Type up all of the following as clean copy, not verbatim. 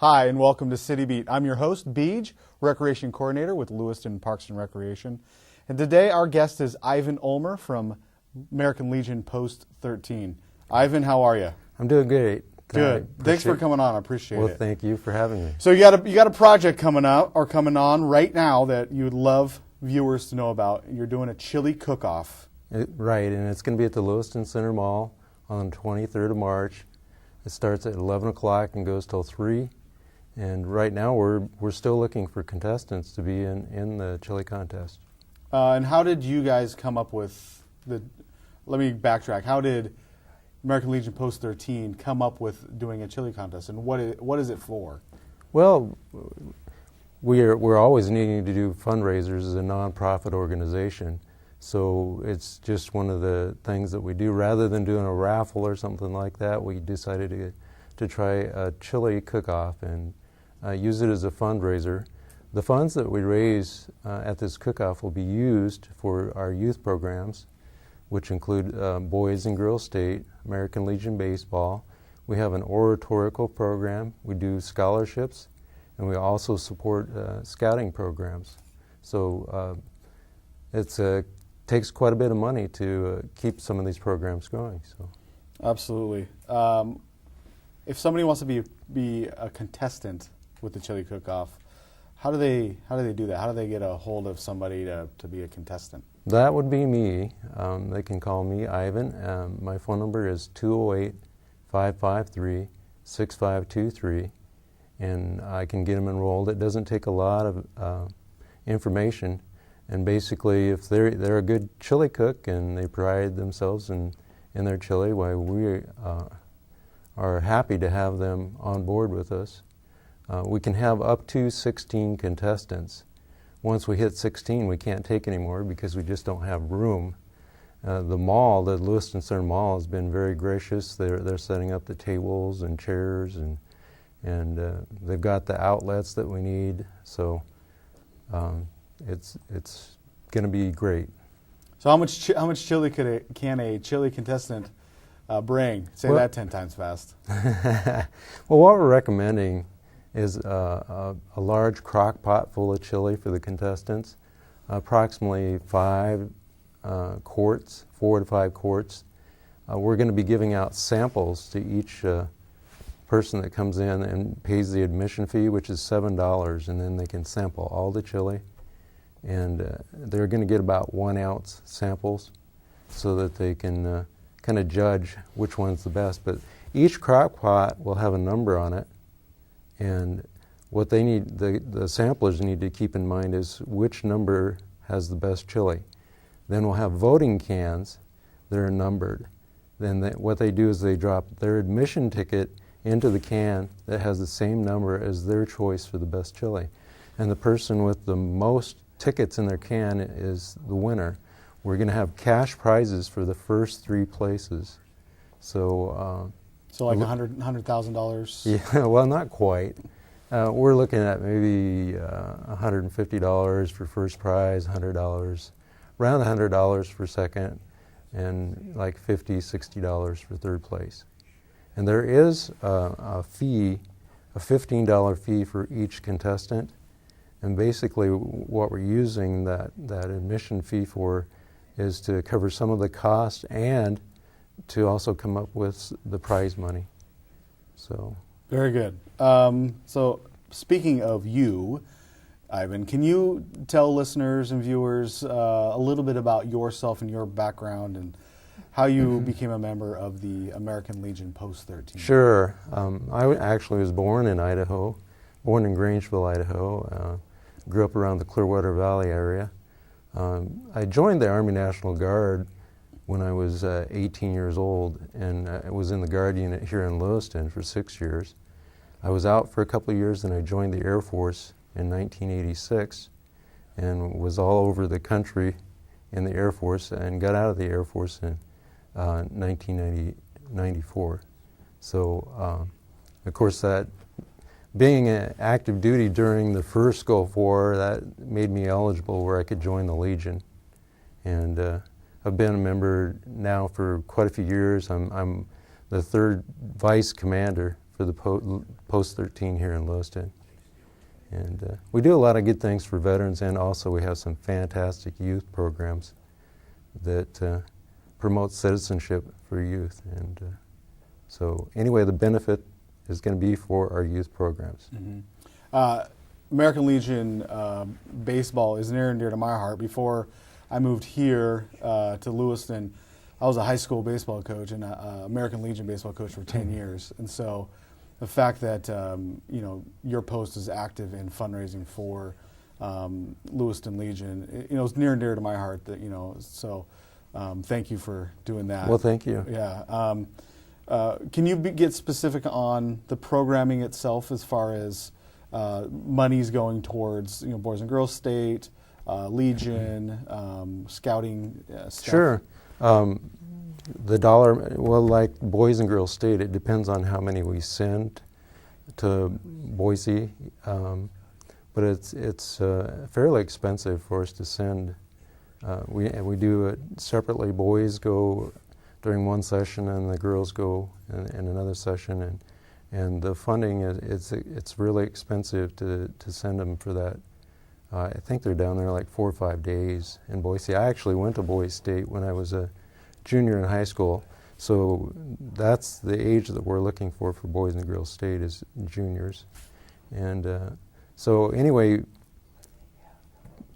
Hi, and welcome to City Beat. I'm your host, Beej, Recreation Coordinator with Lewiston Parks and Recreation. And today our guest is Ivan Ulmer from American Legion Post 13. Ivan, how are you? I'm doing great. Good. Thanks for coming on. I appreciate it. Well, thank you for having me. So you got a project coming on right now that you would love viewers to know about. You're doing a chili cook-off. Right, and it's going to be at the Lewiston Center Mall on the 23rd of March. It starts at 11 o'clock and goes till 3. And right now we're still looking for contestants to be in the chili contest. And how did you guys come up with let me backtrack. How did American Legion Post 13 come up with doing a chili contest, and what is it for? Well, we're always needing to do fundraisers as a nonprofit organization. So it's just one of the things that we do. Rather than doing a raffle or something like that, we decided to try a chili cook-off and use it as a fundraiser. The funds that we raise at this cook-off will be used for our youth programs, which include Boys and Girls State, American Legion Baseball. We have an oratorical program. We do scholarships, and we also support scouting programs. So it takes quite a bit of money to keep some of these programs going. So, absolutely. If somebody wants to be a contestant with the chili cook-off, how do they do that? How do they get a hold of somebody to be a contestant? That would be me. They can call me Ivan. My phone number is 208-553-6523, and I can get them enrolled. It doesn't take a lot of information, and basically if they're a good chili cook and they pride themselves in their chili, why we are happy to have them on board with us. We can have up to 16 contestants. Once we hit 16, we can't take any more because we just don't have room. The mall, the Lewiston Center Mall, has been very gracious. They're setting up the tables and chairs, and they've got the outlets that we need. So it's going to be great. So how much chili can a chili contestant bring? Say that 10 times fast. Well, what we're recommending is a large crock pot full of chili for the contestants, approximately 4 to 5 quarts. We're going to be giving out samples to each person that comes in and pays the admission fee, which is $7, and then they can sample all the chili. And they're going to get about 1 ounce samples so that they can kind of judge which one's the best. But each crock pot will have a number on it. And what they need, the samplers need to keep in mind is which number has the best chili. Then we'll have voting cans that are numbered. Then what they do is they drop their admission ticket into the can that has the same number as their choice for the best chili. And the person with the most tickets in their can is the winner. We're going to have cash prizes for the first 3 places. So like $100,000? Yeah, well, not quite. We're looking at maybe $150 for first prize, $100, around $100 for second, and like $50, $60 for third place. And there is a fee, a $15 fee for each contestant. And basically what we're using that admission fee for is to cover some of the cost and to also come up with the prize money. So very good. So speaking of you, Ivan, can you tell listeners and viewers a little bit about yourself and your background and how you became a member of the American Legion Post 13? Sure. I actually was born in Idaho, born in Grangeville, Idaho. Grew up around the Clearwater Valley area. I joined the Army National Guard when I was 18 years old, and I was in the Guard unit here in Lewiston for 6 years. I was out for a couple of years, and I joined the Air Force in 1986 and was all over the country in the Air Force and got out of the Air Force in 1994. So, of course, that being an active duty during the first Gulf War, that made me eligible where I could join the Legion. And I've been a member now for quite a few years. I'm the 3rd vice commander for for the post-13 here in Lewiston. And we do a lot of good things for veterans, and also we have some fantastic youth programs that promote citizenship for youth. And so anyway, the benefit is going to be for our youth programs. Mm-hmm. American Legion baseball is near and dear to my heart. Before I moved here to Lewiston, I was a high school baseball coach and American Legion baseball coach for 10 years. And so the fact that your post is active in fundraising for Lewiston Legion, is near and dear to my heart. So thank you for doing that. Well, thank you. Yeah. Can you get specific on the programming itself as far as money's going towards Boys and Girls State, Legion, scouting stuff? Sure. The dollar, well, like Boys and Girls State, it depends on how many we send to Boise, but it's fairly expensive for us to send. We do it separately. Boys go during one session, and the girls go in another session, and the funding it's really expensive to send them for that. I think they're down there like 4 or 5 days in Boise. I actually went to Boise State when I was a junior in high school, so that's the age that we're looking for Boys and Girls State is juniors. And so anyway,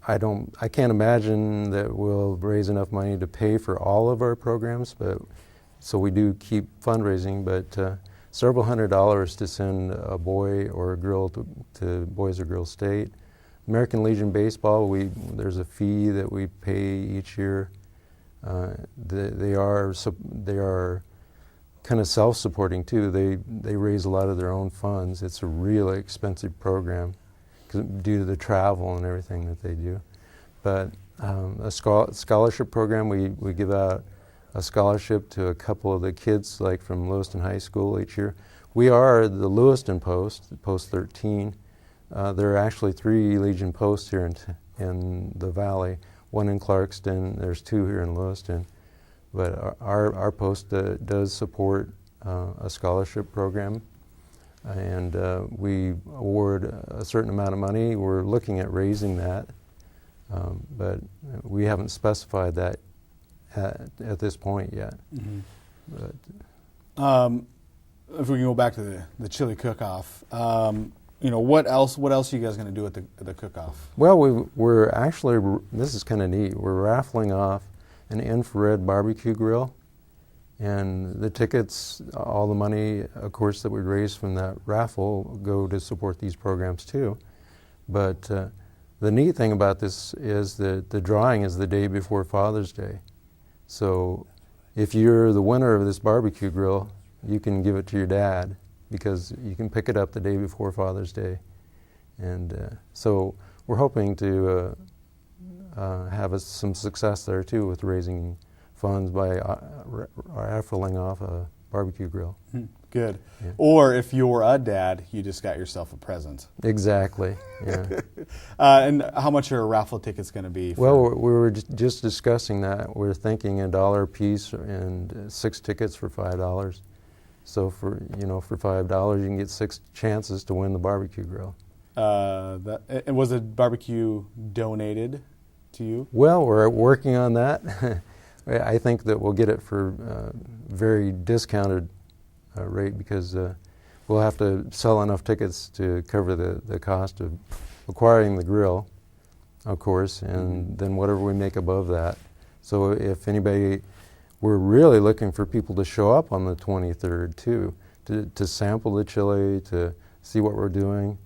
I can't imagine that we'll raise enough money to pay for all of our programs, but so we do keep fundraising, but several $100s to send a boy or a girl to Boys or Girls State. American Legion Baseball, there's a fee that we pay each year. They are kind of self-supporting too. They raise a lot of their own funds. It's a really expensive program due to the travel and everything that they do. But a scholarship program, we give out a scholarship to a couple of the kids like from Lewiston High School each year. We are the Lewiston Post 13. There are actually 3 Legion posts here in the valley, one in Clarkston, there's 2 here in Lewiston. But our post does support a scholarship program, and we award a certain amount of money. We're looking at raising that, but we haven't specified that at this point yet. Mm-hmm. But, if we can go back to the chili cook-off, what else are you guys going to do at the cook-off? Well, we're actually, this is kind of neat, we're raffling off an infrared barbecue grill, and the tickets, all the money, of course, that we raise from that raffle go to support these programs too. But the neat thing about this is that the drawing is the day before Father's Day. So if you're the winner of this barbecue grill, you can give it to your dad, because you can pick it up the day before Father's Day. And so we're hoping to have some success there too with raising funds by raffling off a barbecue grill. Good. Yeah. Or if you're a dad, you just got yourself a present. Exactly, yeah. And how much are raffle tickets going to be? Well, we were just discussing that. We're thinking $1 a piece and 6 tickets for $5. So for $5, you can get 6 chances to win the barbecue grill. And was the barbecue donated to you? Well, we're working on that. I think that we'll get it for very discounted rate, because we'll have to sell enough tickets to cover the cost of acquiring the grill, of course, and then whatever we make above that. So if anybody, we're really looking for people to show up on the 23rd too, to sample the chili, to see what we're doing,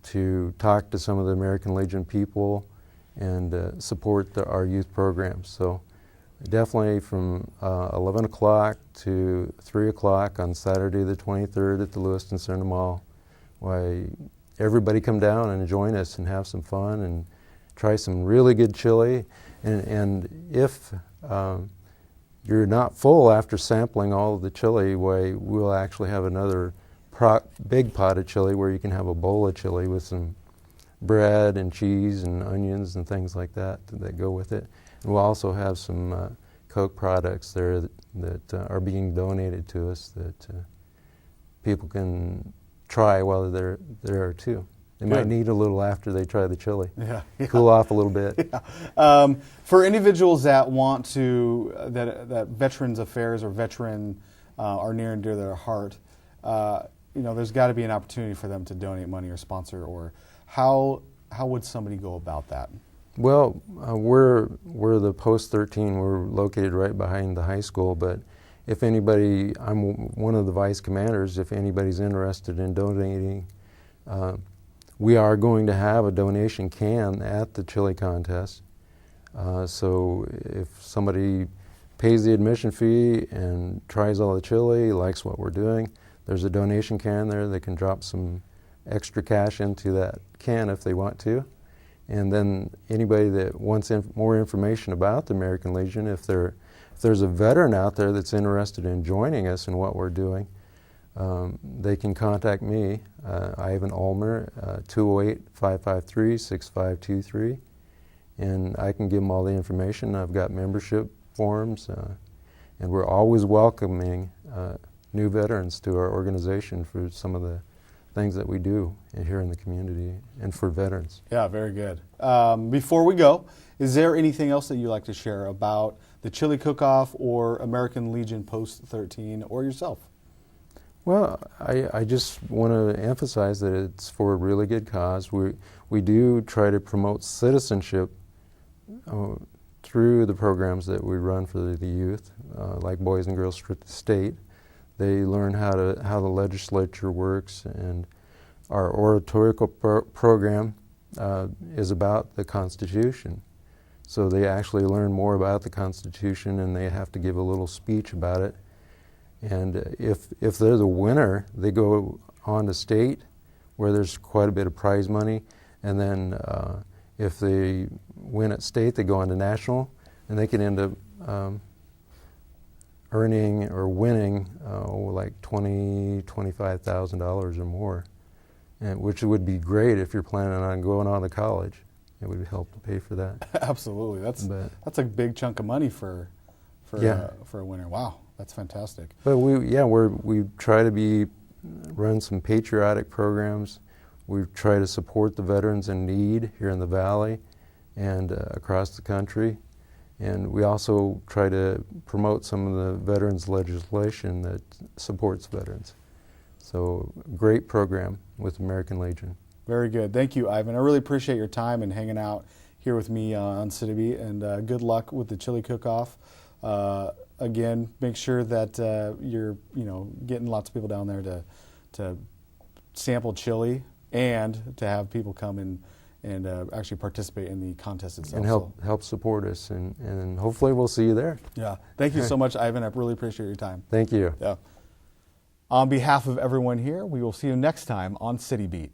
to talk to some of the American Legion people, and support our youth programs. So definitely from 11 o'clock to 3 o'clock on Saturday the 23rd at the Lewiston Center Mall. Why, everybody come down and join us and have some fun and try some really good chili. And if you're not full after sampling all of the chili, why, we'll actually have another big pot of chili where you can have a bowl of chili with some bread and cheese and onions and things like that go with it. And we'll also have some Coke products there that are being donated to us that people can try while they're there too. They might need a little after they try the chili. Yeah. Cool off a little bit. Yeah. For individuals that want to, that Veterans Affairs or veteran are near and dear to their heart, there's got to be an opportunity for them to donate money or sponsor, or how would somebody go about that? Well, we're the Post 13. We're located right behind the high school, but if anybody, I'm one of the vice commanders, if anybody's interested in donating, we are going to have a donation can at the chili contest. So if somebody pays the admission fee and tries all the chili, likes what we're doing, there's a donation can there. They can drop some extra cash into that can if they want to. And then anybody that wants more information about the American Legion, if there's a veteran out there that's interested in joining us in what we're doing, they can contact me, Ivan Ulmer, 208-553-6523, and I can give them all the information. I've got membership forms, and we're always welcoming new veterans to our organization for some of the things that we do here in the community and for veterans. Yeah, very good. Before we go, is there anything else that you'd like to share about the Chili Cook-Off or American Legion Post 13 or yourself? Well, I just want to emphasize that it's for a really good cause. We do try to promote citizenship through the programs that we run for the youth, like Boys and Girls State. They learn how the legislature works, and our oratorical program is about the Constitution. So they actually learn more about the Constitution, and they have to give a little speech about it. And if they're the winner, they go on to state, where there's quite a bit of prize money. And then if they win at state, they go on to national, and they can end up earning or winning like $25,000 or more, and which would be great if you're planning on going on to college. It would help to pay for that. Absolutely, that's a big chunk of money for a winner. Wow, that's fantastic. But we try to run some patriotic programs. We try to support the veterans in need here in the Valley and across the country. And we also try to promote some of the veterans legislation that supports veterans. So great program with American Legion. Very good. Thank you, Ivan. I really appreciate your time and hanging out here with me on City, and good luck with the Chili Cook-Off. Again, make sure that you're getting lots of people down there to sample chili and to have people come and actually participate in the contest itself. And help support us, and hopefully we'll see you there. Yeah. Thank you so much, Ivan. I really appreciate your time. Thank you. Yeah. On behalf of everyone here, we will see you next time on City Beat.